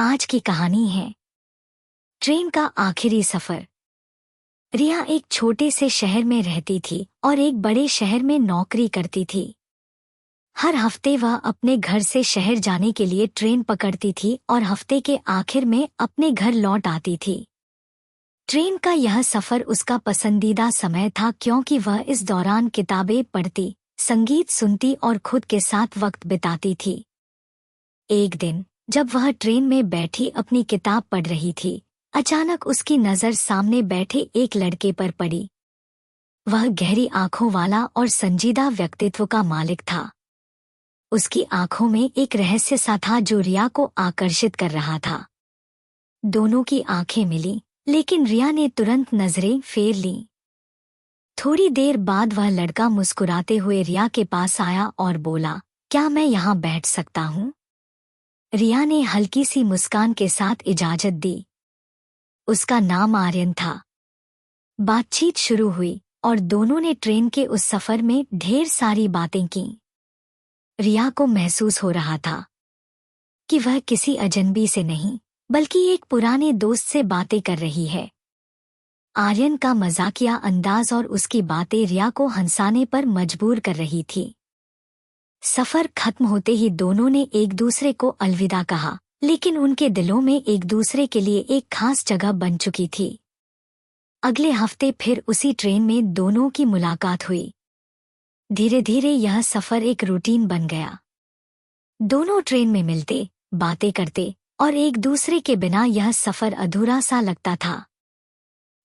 आज की कहानी है ट्रेन का आखिरी सफर। रिया एक छोटे से शहर में रहती थी और एक बड़े शहर में नौकरी करती थी। हर हफ्ते वह अपने घर से शहर जाने के लिए ट्रेन पकड़ती थी और हफ्ते के आखिर में अपने घर लौट आती थी। ट्रेन का यह सफर उसका पसंदीदा समय था क्योंकि वह इस दौरान किताबें पढ़ती, संगीत सुनती और खुद के साथ वक्त बिताती थी। एक दिन जब वह ट्रेन में बैठी अपनी किताब पढ़ रही थी, अचानक उसकी नज़र सामने बैठे एक लड़के पर पड़ी। वह गहरी आंखों वाला और संजीदा व्यक्तित्व का मालिक था। उसकी आंखों में एक रहस्य सा था जो रिया को आकर्षित कर रहा था। दोनों की आंखें मिली, लेकिन रिया ने तुरंत नजरें फेर लीं। थोड़ी देर बाद वह लड़का मुस्कुराते हुए रिया के पास आया और बोला, क्या मैं यहाँ बैठ सकता हूँ? रिया ने हल्की सी मुस्कान के साथ इजाजत दी। उसका नाम आर्यन था। बातचीत शुरू हुई और दोनों ने ट्रेन के उस सफर में ढेर सारी बातें की। रिया को महसूस हो रहा था कि वह किसी अजनबी से नहीं, बल्कि एक पुराने दोस्त से बातें कर रही है। आर्यन का मजाकिया अंदाज और उसकी बातें रिया को हंसाने पर मजबूर कर रही थी। सफर खत्म होते ही दोनों ने एक दूसरे को अलविदा कहा, लेकिन उनके दिलों में एक दूसरे के लिए एक खास जगह बन चुकी थी। अगले हफ्ते फिर उसी ट्रेन में दोनों की मुलाकात हुई। धीरे धीरे यह सफर एक रूटीन बन गया। दोनों ट्रेन में मिलते, बातें करते और एक दूसरे के बिना यह सफर अधूरा सा लगता था।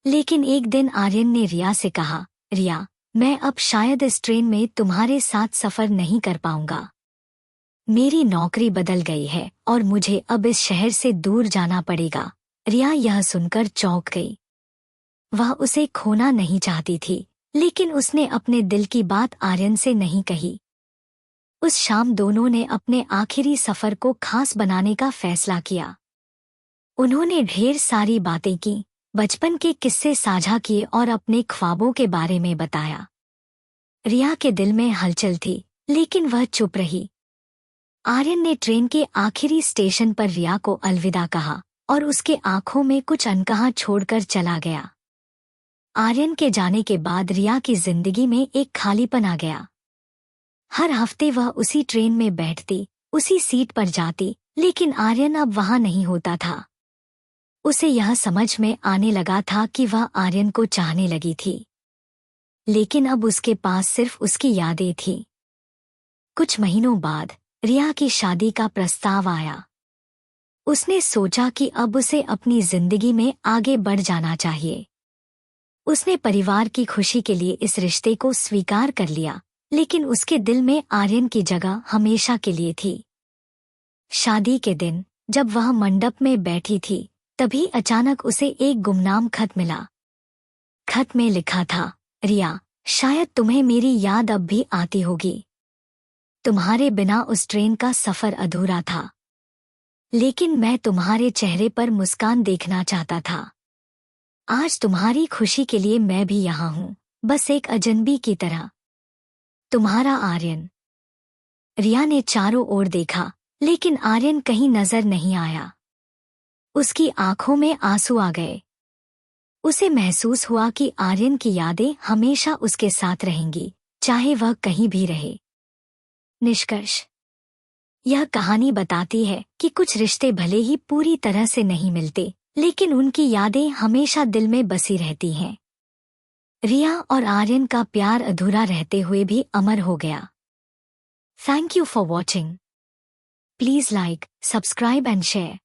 लेकिन एक दिन आर्यन ने रिया से कहा, रिया, मैं अब शायद इस ट्रेन में तुम्हारे साथ सफर नहीं कर पाऊंगा। मेरी नौकरी बदल गई है और मुझे अब इस शहर से दूर जाना पड़ेगा। रिया यह सुनकर चौंक गई। वह उसे खोना नहीं चाहती थी, लेकिन उसने अपने दिल की बात आर्यन से नहीं कही। उस शाम दोनों ने अपने आखिरी सफर को खास बनाने का फैसला किया। उन्होंने ढेर सारी बातें की, बचपन के किस्से साझा किए और अपने ख्वाबों के बारे में बताया। रिया के दिल में हलचल थी, लेकिन वह चुप रही। आर्यन ने ट्रेन के आखिरी स्टेशन पर रिया को अलविदा कहा और उसके आंखों में कुछ अनकहा छोड़कर चला गया। आर्यन के जाने के बाद रिया की जिंदगी में एक खालीपन आ गया। हर हफ्ते वह उसी ट्रेन में बैठती, उसी सीट पर जाती, लेकिन आर्यन अब वहां नहीं होता था। उसे यह समझ में आने लगा था कि वह आर्यन को चाहने लगी थी, लेकिन अब उसके पास सिर्फ उसकी यादें थीं। कुछ महीनों बाद रिया की शादी का प्रस्ताव आया। उसने सोचा कि अब उसे अपनी जिंदगी में आगे बढ़ जाना चाहिए। उसने परिवार की खुशी के लिए इस रिश्ते को स्वीकार कर लिया, लेकिन उसके दिल में आर्यन की जगह हमेशा के लिए थी। शादी के दिन जब वह मंडप में बैठी थी, तभी अचानक उसे एक गुमनाम खत मिला। खत में लिखा था, रिया, शायद तुम्हें मेरी याद अब भी आती होगी। तुम्हारे बिना उस ट्रेन का सफर अधूरा था, लेकिन मैं तुम्हारे चेहरे पर मुस्कान देखना चाहता था। आज तुम्हारी खुशी के लिए मैं भी यहाँ हूँ, बस एक अजनबी की तरह। तुम्हारा आर्यन। रिया ने चारों ओर देखा, लेकिन आर्यन कहीं नजर नहीं आया। उसकी आंखों में आंसू आ गए। उसे महसूस हुआ कि आर्यन की यादें हमेशा उसके साथ रहेंगी, चाहे वह कहीं भी रहे। निष्कर्ष: यह कहानी बताती है कि कुछ रिश्ते भले ही पूरी तरह से नहीं मिलते, लेकिन उनकी यादें हमेशा दिल में बसी रहती हैं। रिया और आर्यन का प्यार अधूरा रहते हुए भी अमर हो गया। Thank you for watching. Please like, subscribe and share.